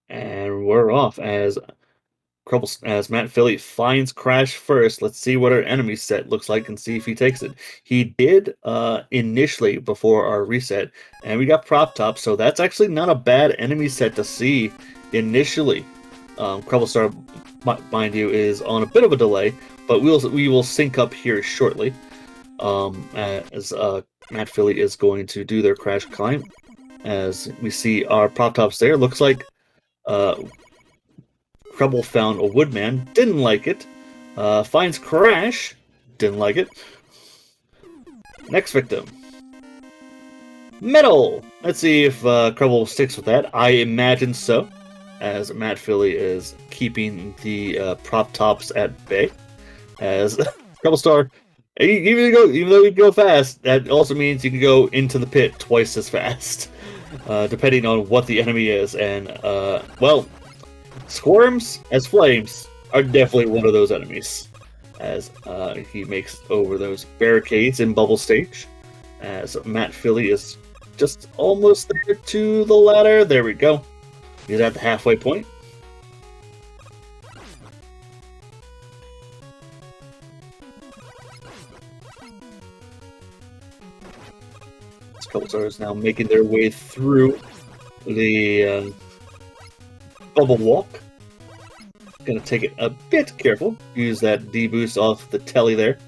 And we're off as Matt Philly finds Crash first. Let's see what our enemy set looks like and see if he takes it. He did initially before our reset, and we got Prop Top, so that's actually not a bad enemy set to see initially. CrebleStar, mind you, is on a bit of a delay, but we will sync up here shortly. As Matt Philly is going to do their Crash climb. As we see our Prop Tops there, looks like uh, Creble found a woodman, didn't like it. Finds Crash, didn't like it. Next victim. Metal! Let's see if Creble sticks with that. I imagine so, as Matt Philly is keeping the prop tops at bay. As CrebleStar, even though you go fast, that also means you can go into the pit twice as fast, depending on what the enemy is. And, well, Squirms as flames are definitely one of those enemies, as he makes over those barricades in bubble stage, as Matt Philly is just almost there to the ladder. There we go. He's at the halfway point. This couple stars now making their way through the bubble walk. Gonna take it a bit careful. Use that D boost off the telly there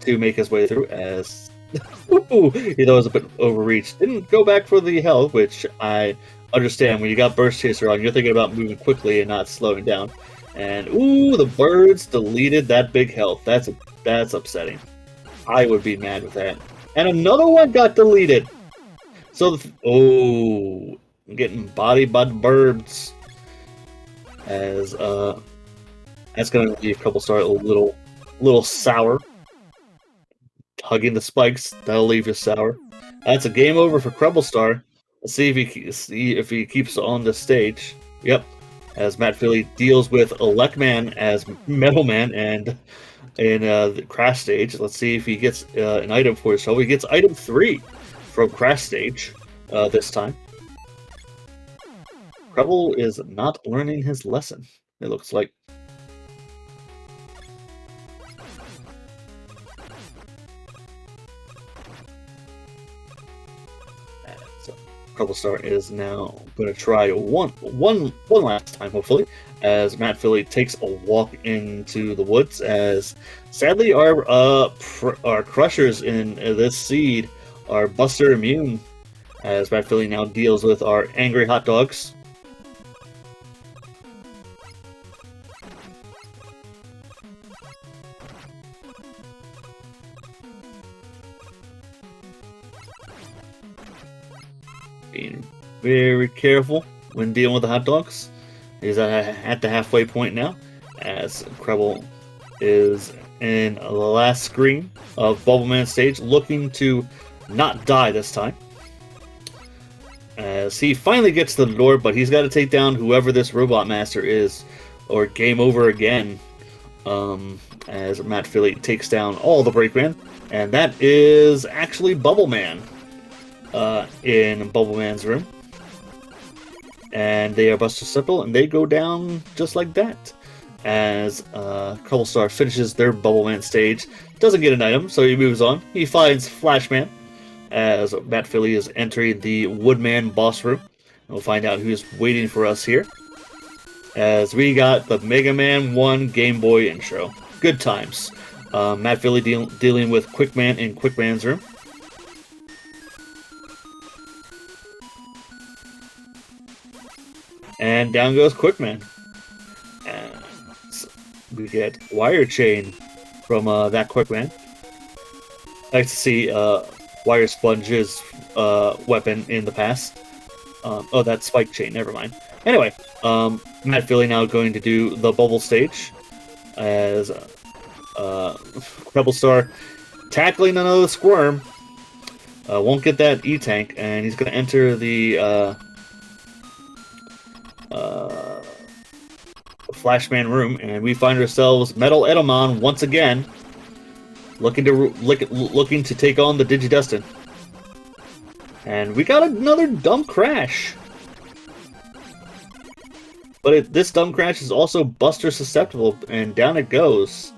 to make his way through. As he thought it was a bit overreached. Didn't go back for the health, which I understand. When you got Burst Chaser on, you're thinking about moving quickly and not slowing down. And ooh, the birds deleted that big health. That's upsetting. I would be mad with that. And another one got deleted. So I'm getting bodied by the birds. As that's gonna leave CrebleStar a little sour. Hugging the spikes, that'll leave you sour. That's a game over for CrebleStar. Let's see if he keeps on the stage. Yep. As Matt Philly deals with Elecman as Metal Man and in the Crash stage. Let's see if he gets an item for himself. He gets item 3 from Crash stage this time. Creble is not learning his lesson, it looks like. So CrebleStar is now going to try one last time, hopefully, as Matt Philly takes a walk into the woods. As sadly, our crushers in this seed are Buster immune, as Matt Philly now deals with our angry hot dogs. Being very careful when dealing with the hot dogs. He's at the halfway point now, as Creble is in the last screen of Bubbleman stage, looking to not die this time. As he finally gets to the door, but he's got to take down whoever this Robot Master is, or game over again. As Matt Philly takes down all the Brakeman, and that is actually Bubbleman. In Bubbleman's room. And they are Buster Simple, and they go down just like that. As CrebleStar finishes their Bubbleman stage, doesn't get an item, so he moves on. He finds Flashman, as Matt Philly is entering the Woodman boss room. We'll find out who's waiting for us here. As we got the Mega Man 1 Game Boy intro. Good times. Matt Philly dealing with Quickman in Quickman's room. And down goes Quickman. And we get Wire Chain from that Quickman. I like to see Wire Sponge's weapon in the past. Oh, that's Spike Chain, never mind. Anyway, Matt Philly now going to do the bubble stage. As CrebleStar tackling another Squirm. Won't get that E-Tank, and he's going to enter the Flashman room, and we find ourselves Metal Edelmon once again, looking to take on the Digidestin. And we got another dumb crash. But this Dumb Crash is also Buster susceptible, and down it goes.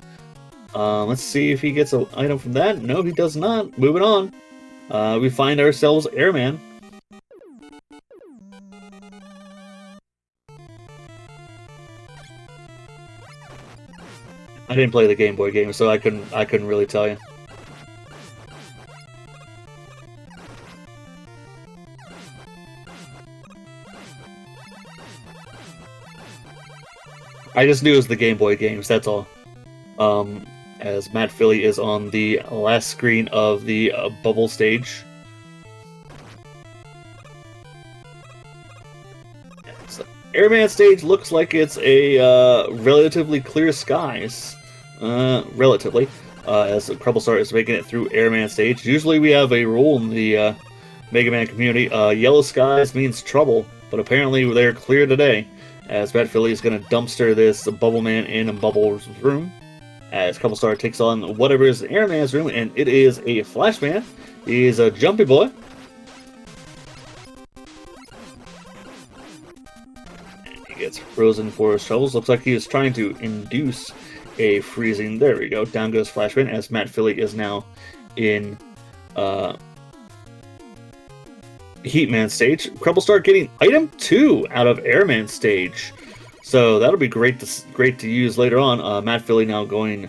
Let's see if he gets an item from that. No, he does not. Moving on. We find ourselves Airman. I didn't play the Game Boy game, so I couldn't really tell you. I just knew it was the Game Boy games, that's all. As matphilly is on the last screen of the bubble stage. So, Airman stage looks like it's a relatively clear skies. Relatively. As CrebleStar is making it through Airman stage. Usually we have a rule in the Mega Man community. Yellow skies means trouble, but apparently they're clear today. As matphilly is going to dumpster this Bubble Man in a Bubble's room. As CrebleStar takes on whatever is Airman's room, and it is a Flashman. He is a jumpy boy. And he gets frozen for his troubles. Looks like he is trying to induce a freezing. There we go. Down goes Flashman, as matphilly is now in Heatman stage. CrebleStar getting item 2 out of Airman stage. So that'll be great to use later on. matphilly now going,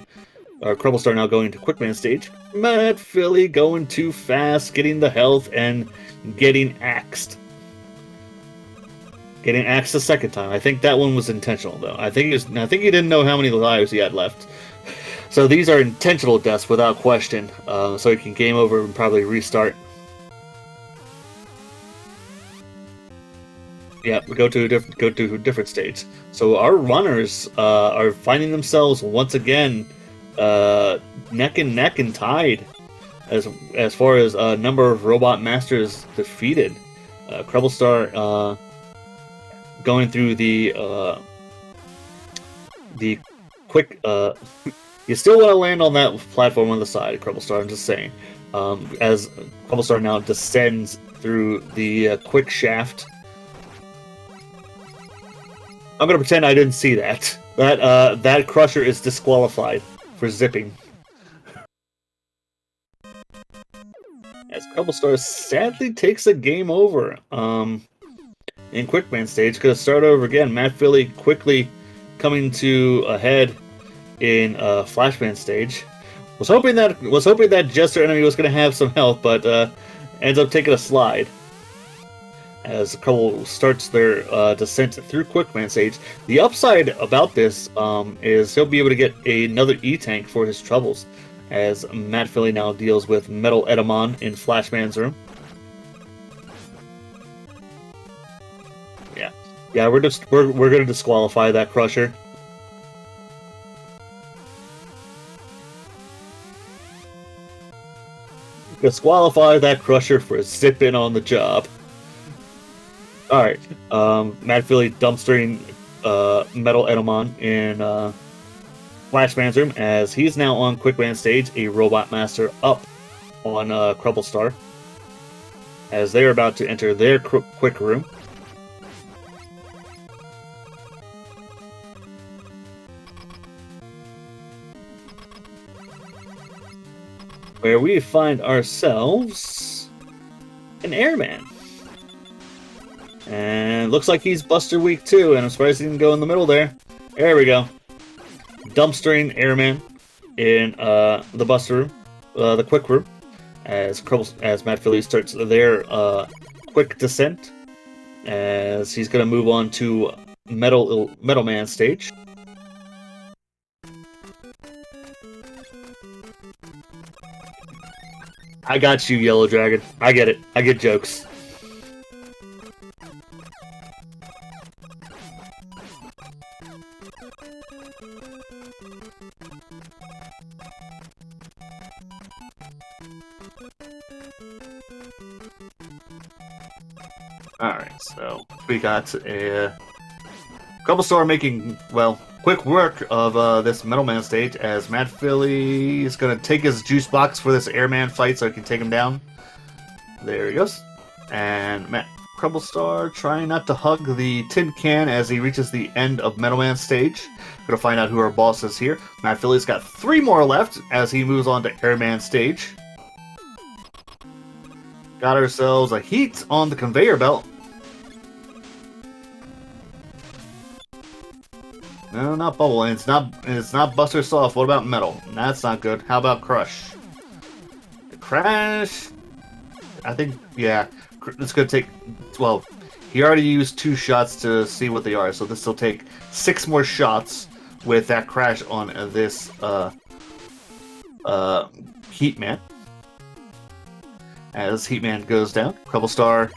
or CrebleStar now going to Quickman stage. matphilly going too fast, getting the health and getting axed. Getting axed the second time. I think that one was intentional though. I think he didn't know how many lives he had left. So these are intentional deaths without question. So he can game over and probably restart. Yeah, we go to a different stage. So our runners are finding themselves once again neck and neck and tied as far as number of robot masters defeated. CrebleStar going through the quick. You still want to land on that platform on the side, CrebleStar. I'm just saying. As CrebleStar now descends through the quick shaft. I'm gonna pretend I didn't see that. That crusher is disqualified for zipping. As CrebleStar sadly takes a game over in Quickman stage. Gonna start over again. matphilly quickly coming to ahead in Flashman stage. Was hoping that Jester enemy was gonna have some health, but ends up taking a slide. As Crubble starts their descent through Quickman stage. The upside about this is he'll be able to get another E-Tank for his troubles, as matphilly now deals with Metal Edamon in Flashman's room. Yeah, we're gonna disqualify that crusher. Disqualify that crusher for zipping on the job. Alright, matphilly dumpstering Metal Edamon in Flashman's room, as he's now on Quickman stage, a Robot Master up on CrebleStar, as they're about to enter their quick room. Where we find ourselves an Airman. And looks like he's Buster Week too, and I'm surprised he didn't go in the middle there. There we go. Dumpstering Airman in the Buster room, the quick room, as matphilly starts their quick descent, as he's gonna move on to Metal Man stage. I got you, Yellow Dragon. I get it. I get jokes. Alright, so we got a CrebleStar making, well, quick work of this Metal Man stage, as matphilly is going to take his juice box for this Airman fight so he can take him down. There he goes. And CrebleStar trying not to hug the tin can as he reaches the end of Metal Man stage. Gonna find out who our boss is here. matphilly's got 3 more left as he moves on to Airman stage. Got ourselves a heat on the conveyor belt. No, not bubble. And it's not Buster Soft. What about metal? That's not good. How about crush? The crash. I think, yeah, it's gonna take. Well, he already used 2 shots to see what they are, so this will take 6 more shots with that crash on this Heatman. As Heatman goes down, CrebleStar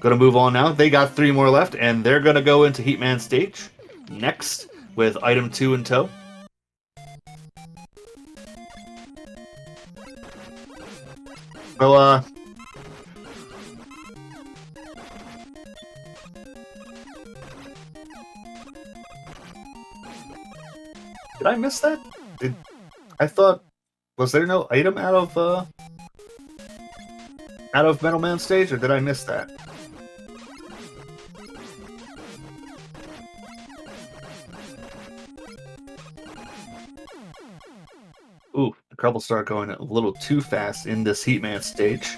gonna move on now. They got 3 more left, and they're gonna go into Heatman stage next with item 2 in tow. So, did I miss that? I thought, was there no item out of Metal Man stage, or did I miss that? Ooh, the CrebleStar going a little too fast in this Heatman stage.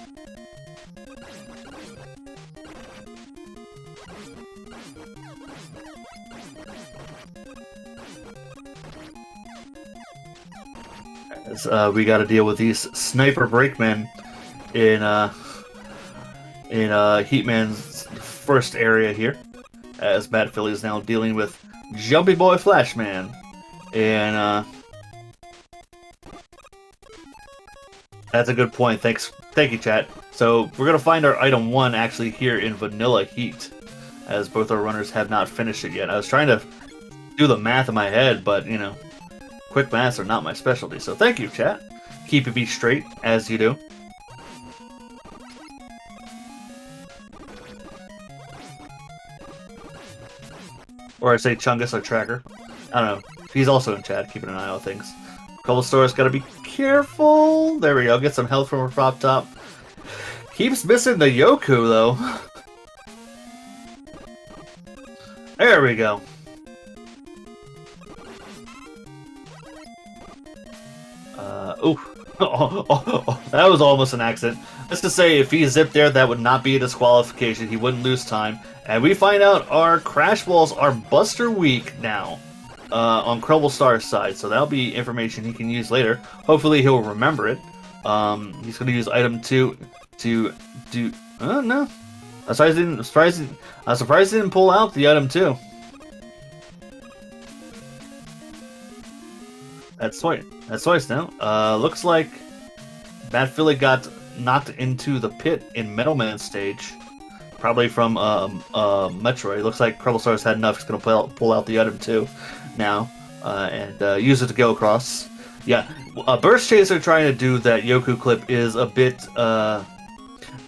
As we got to deal with these sniper brakemen in Heatman's first area here, as matphilly is now dealing with Jumpy Boy Flashman, and that's a good point. Thank you, chat. So we're gonna find our item 1 actually here in Vanilla Heat, as both our runners have not finished it yet. I was trying to do the math in my head, but you know, quick maths are not my specialty. So thank you, chat. Keeping me straight as you do. Or I say Chungus, our tracker. I don't know. He's also in chat, keeping an eye on things. CrebleStar's gotta be careful. There we go. Get some health from her prop top. Keeps missing the Yoku, though. There we go. Ooh. That was almost an accident. Just to say, if he zipped there, that would not be a disqualification. He wouldn't lose time. And we find out our crash balls are Buster weak now on CrebleStar's side. So that'll be information he can use later. Hopefully he'll remember it. He's going to use item 2 to do... no. I'm surprised he didn't pull out the item 2. That's twice now. Looks like matphilly got knocked into the pit in Metal Man stage. Probably from Metroid. Looks like CrebleStar's had enough. He's going to pull out the item 2 now and use it to go across. Yeah, Burst Chaser trying to do that Yoku clip is a bit of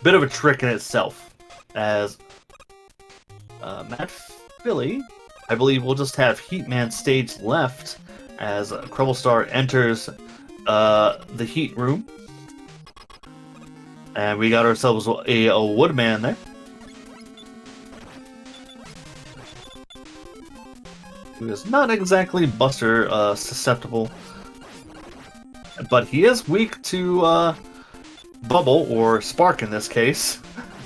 a trick in itself. As matphilly, I believe we'll just have Heatman stage left as CrebleStar enters the heat room. And we got ourselves a Woodman there. He is not exactly Buster susceptible, but he is weak to Bubble, or Spark in this case.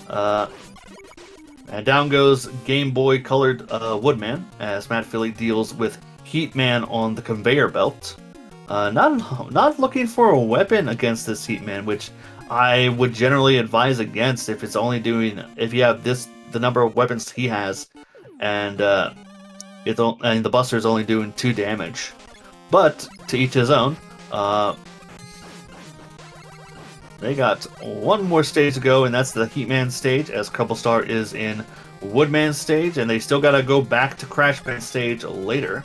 And down goes Game Boy colored Woodman as matphilly deals with Heatman on the conveyor belt. Not looking for a weapon against this Heatman, which I would generally advise against if you have the number of weapons he has, and the Buster is only doing 2 damage. But to each his own. They got 1 more stage to go, and that's the Heatman stage, as CrebleStar is in Woodman stage, and they still gotta go back to Crashman stage later.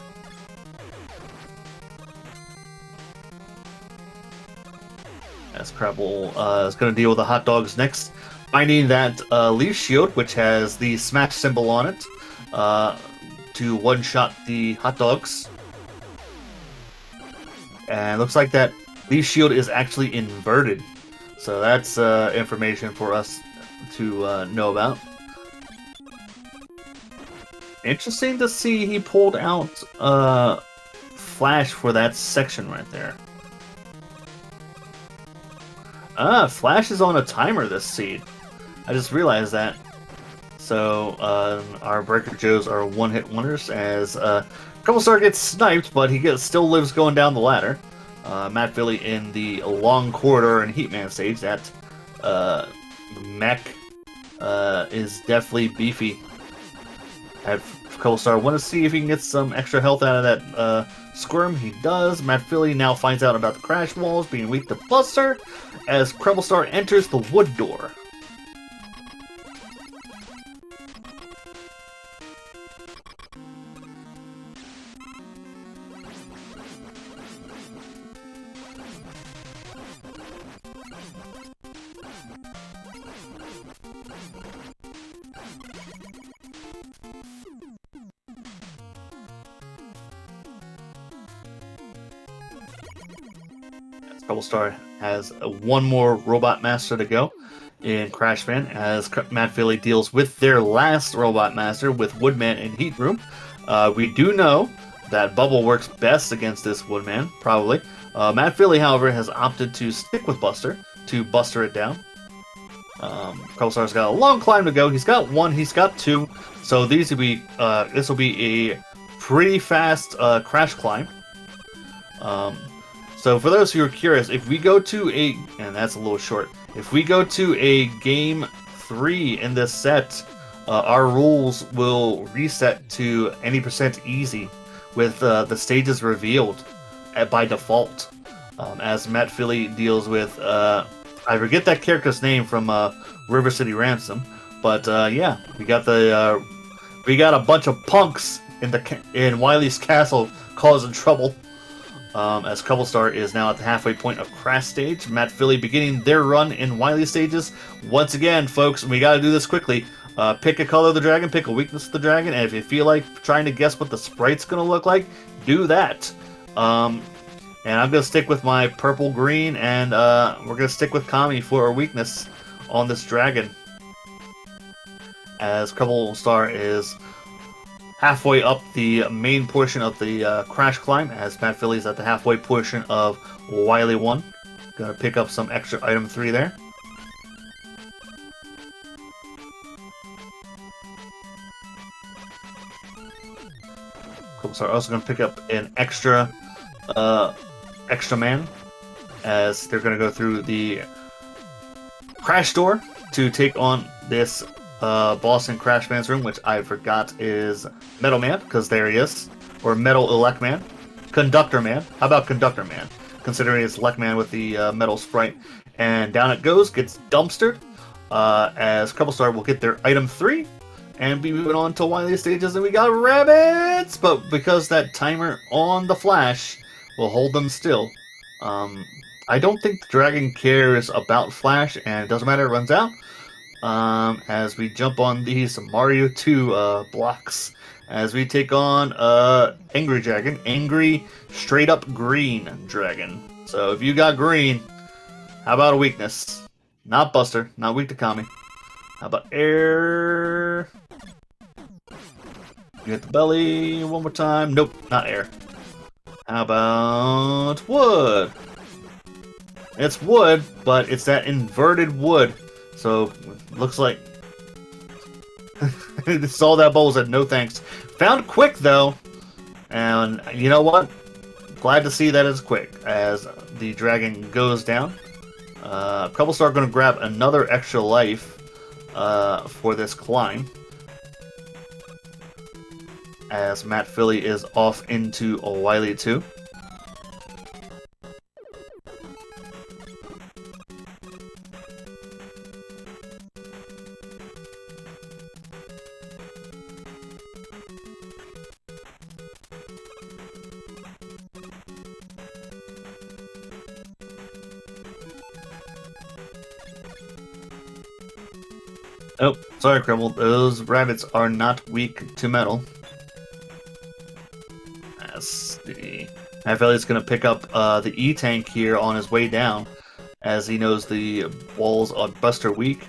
As Crabble is going to deal with the hot dogs next, finding that leaf shield, which has the smash symbol on it, to one-shot the hot dogs. And looks like that leaf shield is actually inverted. So that's information for us to know about. Interesting to see he pulled out Flash for that section right there. Flash is on a timer this seed. I just realized that. So our Breaker Joes are one-hit wonders as CrebleStar gets sniped, but he still lives going down the ladder. matphilly in the long corridor and Heatman stage. That mech is definitely beefy. At CrebleStar, want to see if he can get some extra health out of that Squirm. He does. matphilly now finds out about the crash walls being weak to Buster as CrebleStar enters the wood door. CrebleStar has one more Robot Master to go in Crashman as matphilly deals with their last Robot Master with Woodman and Heat Room. We do know that Bubble works best against this Woodman, probably. matphilly, however, has opted to stick with Buster to Buster it down. CrebleStar's got a long climb to go. He's got one, he's got two, so this will be a pretty fast crash climb. So for those who are curious, if we go to and that's a little short, if we go to a game 3 in this set, our rules will reset to any % easy with the stages revealed by default. As matphilly deals with, I forget that character's name from River City Ransom, but yeah, we got a bunch of punks in Wily's castle causing trouble. As CrebleStar is now at the halfway point of Crash Stage. matphilly beginning their run in Wily stages. Once again, folks, we gotta do this quickly. Pick a color of the dragon, pick a weakness of the dragon, and if you feel like trying to guess what the sprite's gonna look like, do that. And I'm gonna stick with my purple-green, and we're gonna stick with Kami for a weakness on this dragon. As CrebleStar is halfway up the main portion of the crash climb, as matphilly is at the halfway portion of Wily 1. Gonna pick up some extra item 3 there. CrebleStar also gonna pick up an extra man, as they're gonna go through the crash door to take on this boss in Crashman's room, which I forgot is Metal Man, because there he is. Or Metal Elect Man. Conductor Man. How about Conductor Man? Considering it's Elect Man with the metal sprite. And down it goes, gets dumpstered. As CrebleStar will get their item 3 and be moving on to Wily stages. And we got rabbits! But because that timer on the Flash will hold them still, I don't think the dragon cares about Flash, and it doesn't matter, it runs out. As we jump on these Mario 2 blocks, as we take on Angry Dragon, Angry straight up green dragon. So if you got green, how about a weakness? Not Buster, not weak to Kami. How about air? You hit the belly one more time. Nope, not air. How about wood? It's wood, but it's that inverted wood. So, looks like saw that bowl, said no thanks. Found quick though, and you know what? Glad to see that it's quick as the dragon goes down. CrebleStar going to grab another extra life for this climb, as matphilly is off into a Wily 2. Oh, sorry, Cribble. Those rabbits are not weak to metal. As the matphilly's going to pick up the E-Tank here on his way down, as he knows the walls on Buster weak.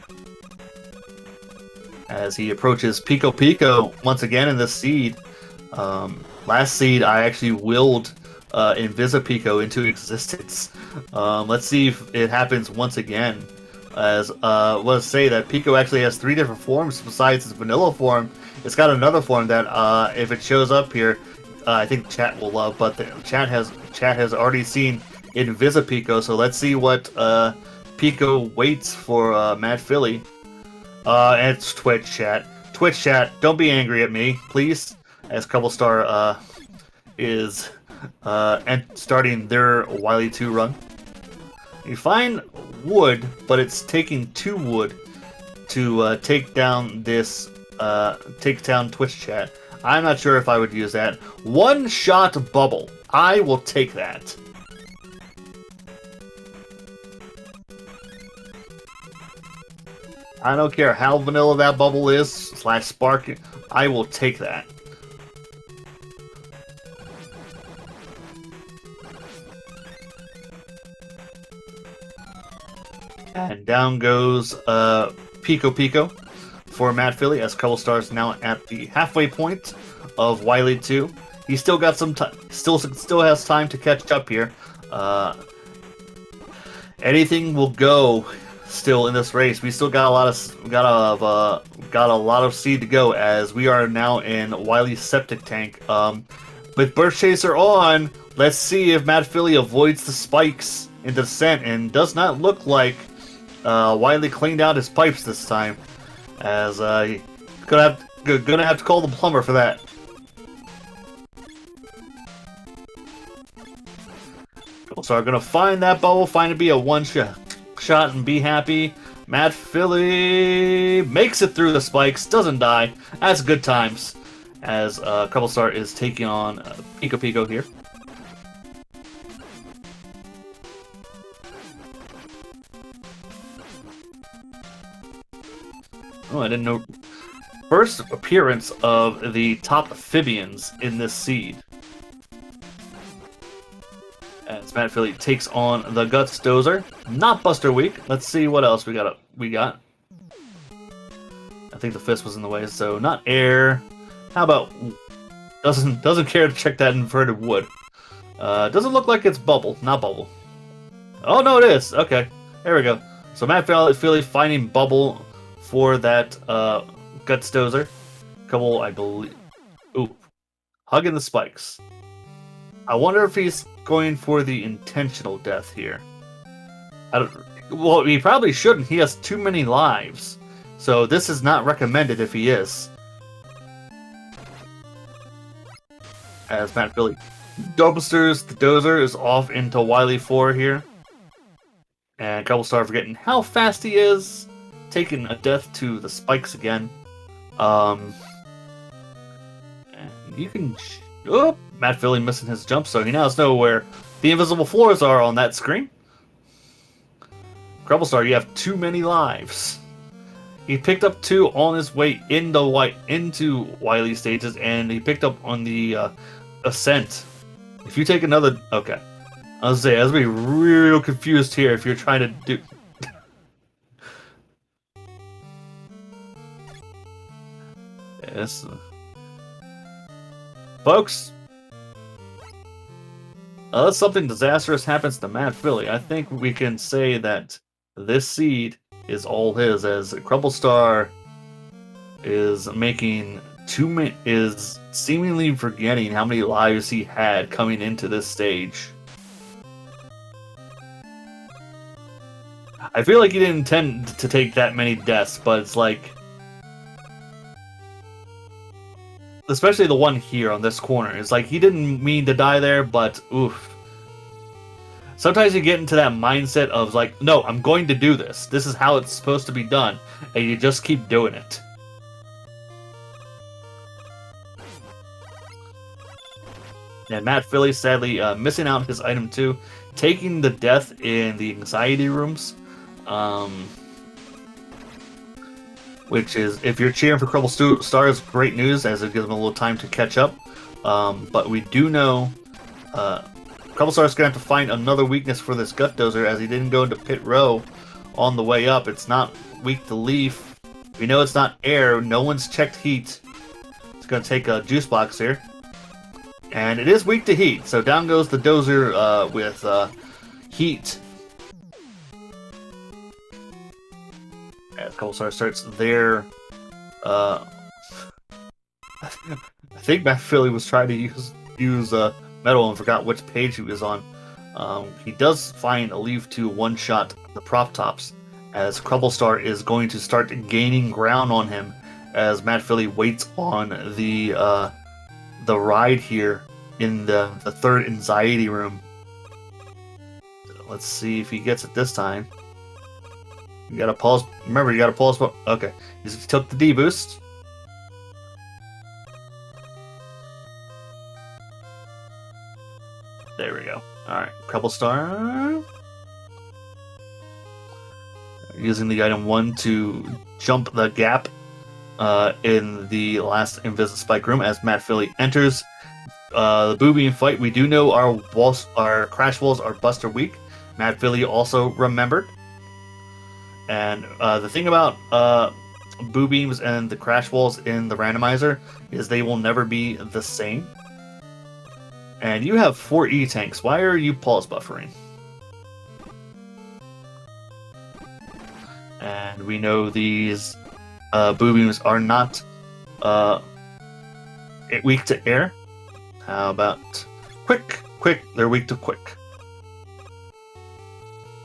as he approaches Pico Pico once again in this seed. Last seed, I actually willed Invisipico into existence. Let's see if it happens once again. As let's say that Pico actually has 3 different forms besides its vanilla form. It's got another form that if it shows up here, I think chat will love. But the chat has already seen Invisipico, so let's see what Pico waits for matphilly. And it's Twitch chat. Twitch chat, don't be angry at me, please. As CrebleStar is starting their Wily 2 run. You find wood, but it's taking 2 wood to take down this Twitch chat. I'm not sure if I would use that. 1-shot bubble. I will take that. I don't care how vanilla that bubble is, / spark, I will take that. And down goes Pico Pico for matphilly, as CrebleStar is now at the halfway point of Wily 2. He still got some time, still has time to catch up here. Anything will go still in this race. We still got a lot of seed to go, as we are now in Wily's septic tank. With Burst Chaser on, let's see if matphilly avoids the spikes in descent, and does not look like Wily cleaned out his pipes this time, as gonna have to call the plumber for that. So I'm gonna find that bubble, find it be a 1-shot, and be happy. matphilly makes it through the spikes, doesn't die. That's good times, as CrebleStar is taking on Pico Pico here. Oh, I didn't know. First appearance of the top amphibians in this seed. As matphilly takes on the Guts Dozer. Not Buster Week. Let's see what else we got. I think the fist was in the way, so not air. How about doesn't care to check that inverted wood. Doesn't look like it's bubble. Not bubble. Oh no, it is. Okay, there we go. So matphilly finding bubble for that Guts Dozer. Couple, I believe. Ooh, hugging the spikes. I wonder if he's going for the intentional death here. Well, he probably shouldn't. He has too many lives, so this is not recommended if he is. As matphilly dumpsters the Dozer is off into Wily 4 here, and CrebleStar forgetting how fast he is, taking a death to the spikes again. And you can. Oh, matphilly missing his jump, so he now knows where the invisible floors are on that screen. CrebleStar, you have too many lives. He picked up 2 on his way into Wily stages, and he picked up on the ascent. If you take another, okay, I was gonna say, I was be real confused here if you're trying to do. Yes. Folks, unless something disastrous happens to matphilly, I think we can say that this seed is all his, as CrebleStar is is seemingly forgetting how many lives he had coming into this stage. I feel like he didn't intend to take that many deaths, but it's like, especially the one here on this corner. It's like he didn't mean to die there, but oof. Sometimes you get into that mindset of like, no, I'm going to do this. This is how it's supposed to be done. And you just keep doing it. And matphilly sadly missing out his item 2. Taking the death in the anxiety rooms. Which is, if you're cheering for CrebleStar, is great news, as it gives them a little time to catch up. But we do know CrebleStar is going to have to find another weakness for this Gut Dozer, as he didn't go into pit row on the way up. It's not weak to leaf, We know it's not air. No one's checked heat. It's going to take a juice box here. And it is weak to heat, so down goes the dozer with heat. As CrebleStar starts there. I think matphilly was trying to use metal and forgot which page he was on. He does find a leave to one-shot the prop tops, as CrebleStar is going to start gaining ground on him as matphilly waits on the ride here in the third anxiety room. Let's see if he gets it this time. You gotta pause. Remember, you gotta pause. Okay, he took the D boost. There we go. All right, CrebleStar using the item 1 to jump the gap in the last Invisible Spike room as matphilly enters the booby fight. We do know our crash walls are buster weak. matphilly also remembered. And the thing about boo beams and the crash walls in the randomizer is they will never be the same. And you have 4 E-tanks. Why are you pause buffering? And we know these boo beams are not weak to air. How about quick? They're weak to quick.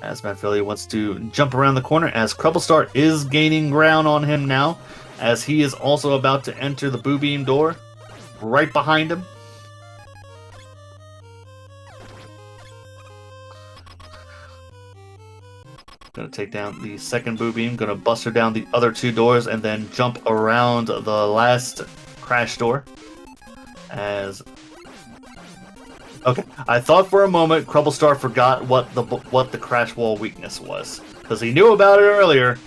As matphilly wants to jump around the corner, as CrebleStar is gaining ground on him now, as he is also about to enter the boo beam door right behind him. Gonna take down the second boo beam, gonna buster down the other 2 doors, and then jump around the last crash door. As okay, I thought for a moment CrebleStar forgot what the crash wall weakness was, because he knew about it earlier,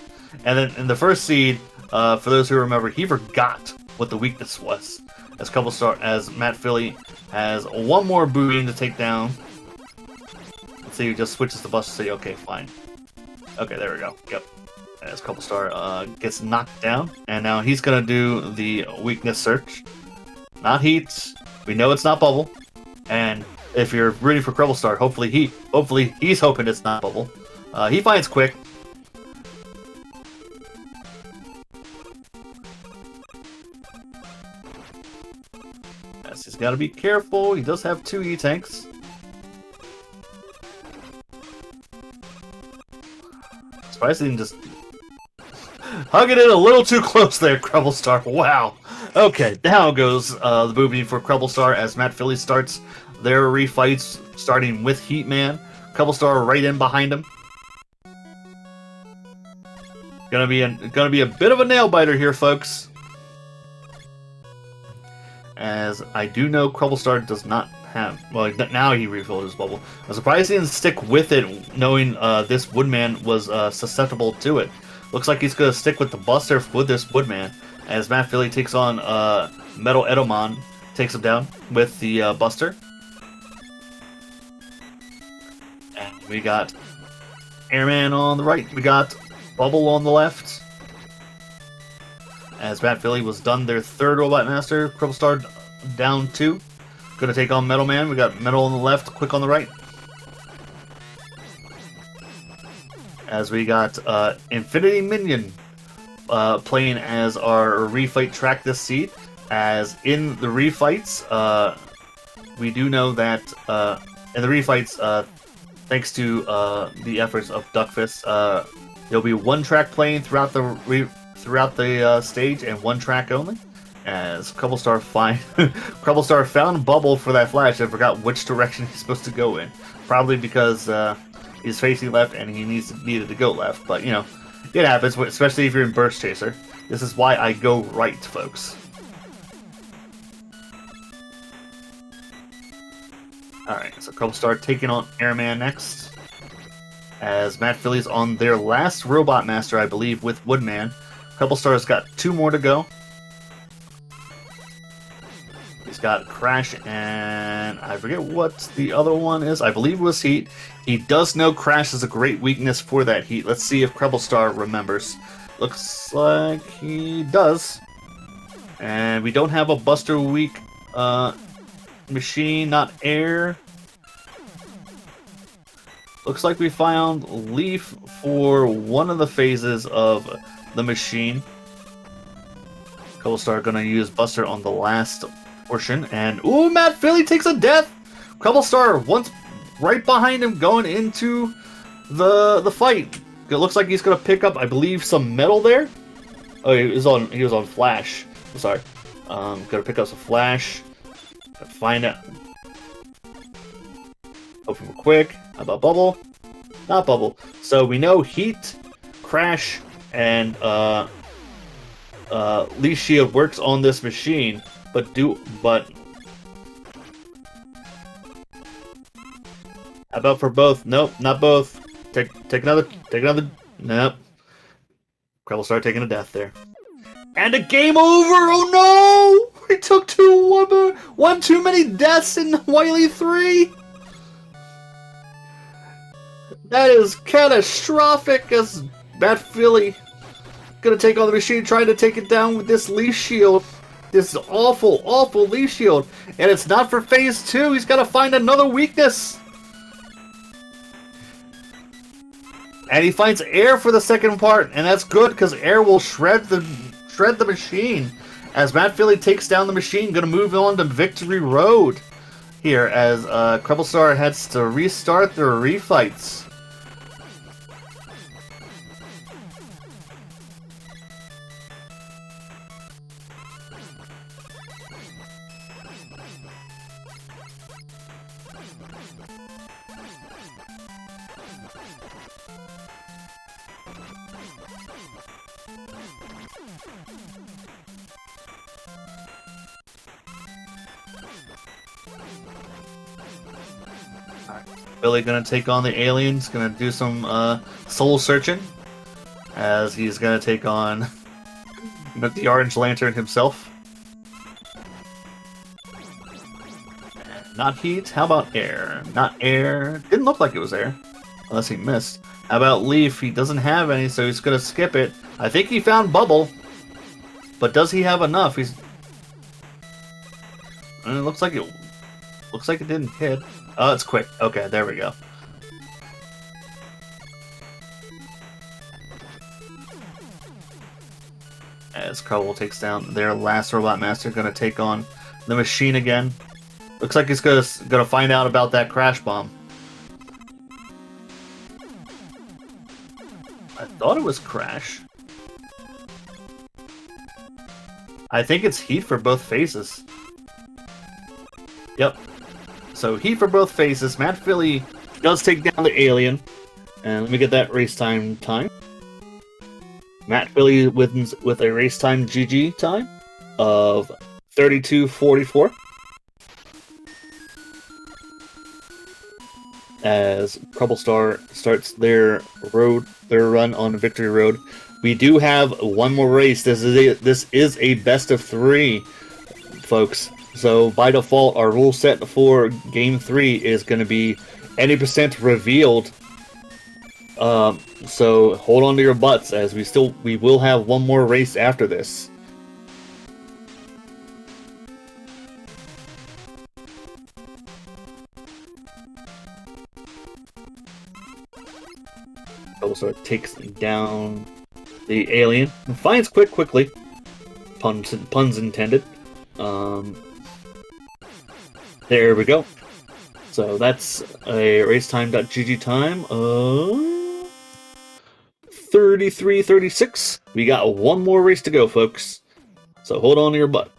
and then in the first seed, for those who remember, he forgot what the weakness was. As matphilly has 1 more boo beam to take down. Let's see, he just switches the bus to say, okay, fine. Okay, there we go. Yep. As CrebleStar gets knocked down, and now he's gonna do the weakness search. Not heat. We know it's not bubble. And if you're rooting for CrebleStar, hopefully he's hoping it's not bubble. He finds quick. Yes, he's got to be careful. He does have 2 E-tanks. Surprisingly, just hugging it a little too close there, CrebleStar. Wow. Okay, now goes the boo beam for CrebleStar as matphilly starts their refights, starting with Heatman. CrebleStar right in behind him. Gonna be a bit of a nail biter here, folks. As I do know CrebleStar does not have, well, now he refilled his bubble. I'm surprised he didn't stick with it, knowing this Woodman was susceptible to it. Looks like he's gonna stick with the buster with this Woodman. As matphilly takes on Metal Edelman, takes him down with the buster. And we got Airman on the right. We got Bubble on the left. As matphilly was done their 3rd Robot Master, CrebleStar down 2. Gonna take on Metal Man. We got Metal on the left, Quick on the right. As we got Infinity Minion playing as our refight track this seed. As in the refights, we do know that in the refights, thanks to the efforts of Duckfist, there'll be 1 track playing throughout the stage and 1 track only. As CrebleStar found Bubble for that flash and forgot which direction he's supposed to go in. Probably because he's facing left and he needed to go left. But you know, it happens, especially if you're in Burst Chaser. This is why I go right, folks. Alright, so CrebleStar taking on Airman next. As matphilly's on their last Robot Master, I believe, with Woodman. CrebleStar's got 2 more to go. He's got Crash and I forget what the other one is. I believe it was Heat. He does know Crash is a great weakness for that Heat. Let's see if CrebleStar remembers. looks like he does. And we don't have a Buster Weak machine, not air. Looks like we found Leaf for one of the phases of the machine. CrebleStar gonna use Buster on the last portion, and ooh, matphilly takes a death. CrebleStar once right behind him, going into the fight. It looks like he's gonna pick up, I believe, some metal there. Oh, he was on flash. I'm sorry. Gonna pick up some flash. Find out. Open real quick. How about bubble? Not bubble. So we know heat, crash, and Leaf Shield works on this machine, but how about for both? Nope, not both. Take another. Nope. CrebleStar taking a death there. And a game over! Oh no! We took one too many deaths in Wily 3! That is catastrophic as matphilly gonna take on the machine, trying to take it down with this Leaf Shield. This awful, awful Leaf Shield. And it's not for phase 2. He's gotta find another weakness. And he finds air for the second part, and that's good because air will shred the machine. As matphilly takes down the machine, gonna move on to Victory Road here as CrebleStar heads to restart their refights. Billy gonna take on the aliens, gonna do some soul searching, as he's gonna take on the Orange Lantern himself. Not heat, how about air? Not air, didn't look like it was air, unless he missed. How about Leaf? He doesn't have any, so he's gonna skip it. I think he found Bubble, but does he have enough? It looks like it didn't hit. Oh, it's quick. Okay, there we go. As Creble takes down their last Robot Master, gonna take on the machine again. Looks like he's gonna find out about that crash bomb. I thought it was crash. I think it's heat for both phases. Yep. So heat for both phases. matphilly does take down the alien. And let me get that race time. matphilly wins with a race time GG time of 32:44. As CrebleStar starts their run on Victory Road. We do have one more race. This is a best of 3, folks. So by default, our rule set for Game 3 is going to be any percent revealed. So hold on to your butts, as we will have one more race after this. Also takes down the alien and finds quickly. Puns intended. There we go. So that's a racetime.gg time of 33:36. We got one more race to go, folks. So hold on to your butt.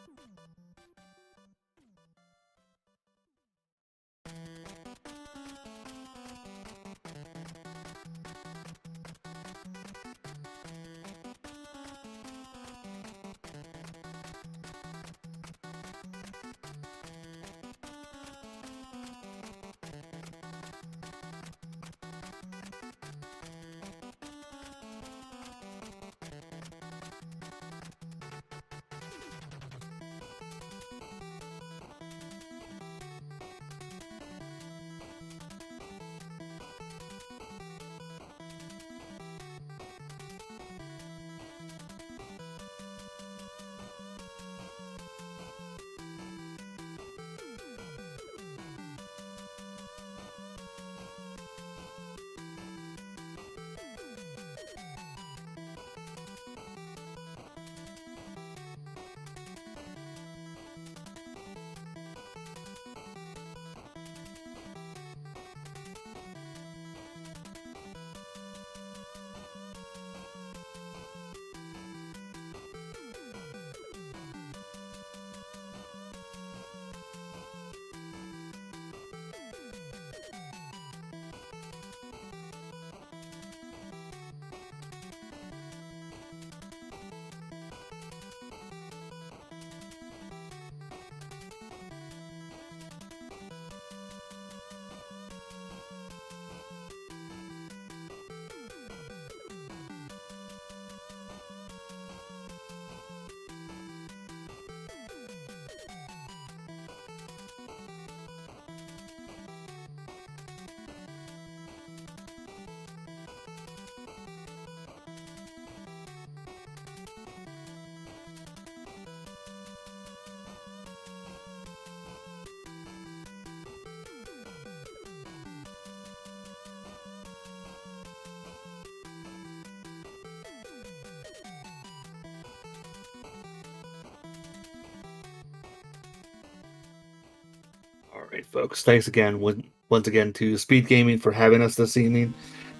Alright, folks. Thanks again, once again, to SpeedGaming for having us this evening.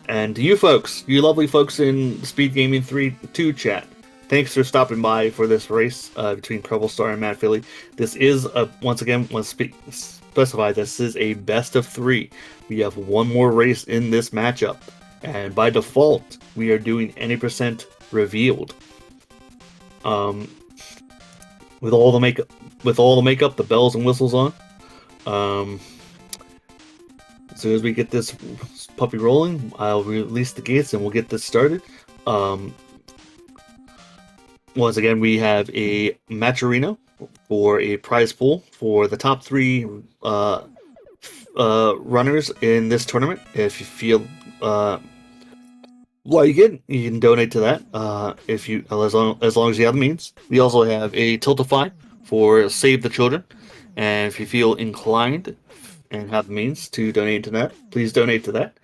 And to you folks, you lovely folks in SpeedGaming 2 chat, thanks for stopping by for this race between CrebleStar and matphilly. This is, once again, specify this is a best of 3. We have one more race in this matchup. And by default, we are doing any percent revealed. With all the makeup, the bells and whistles on. As soon as we get this puppy rolling, I'll release the gates and we'll get this started. Once again, we have a match arena for a prize pool for the top 3 runners in this tournament. If you feel like it, you can donate to that. As long as you have the means. We also have a Tiltify for Save the Children, and if you feel inclined and have the means to donate to that, please donate to that.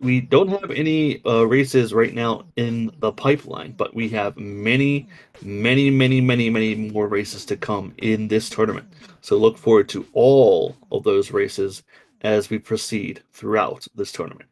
We don't have any races right now in the pipeline, but we have many more races to come in this tournament. So look forward to all of those races as we proceed throughout this tournament.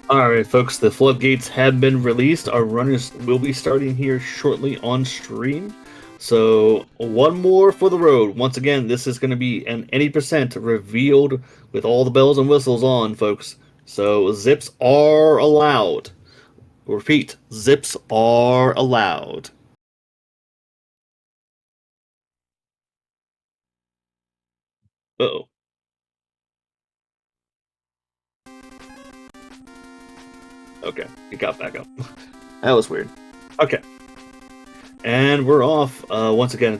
Alright, folks, the floodgates have been released. Our runners will be starting here shortly on stream. So, one more for the road. Once again, this is going to be an any percent revealed with all the bells and whistles on, folks. So, zips are allowed. Repeat, zips are allowed. Uh-oh. Okay, it got back up. That was weird. Okay. And we're off. Once again,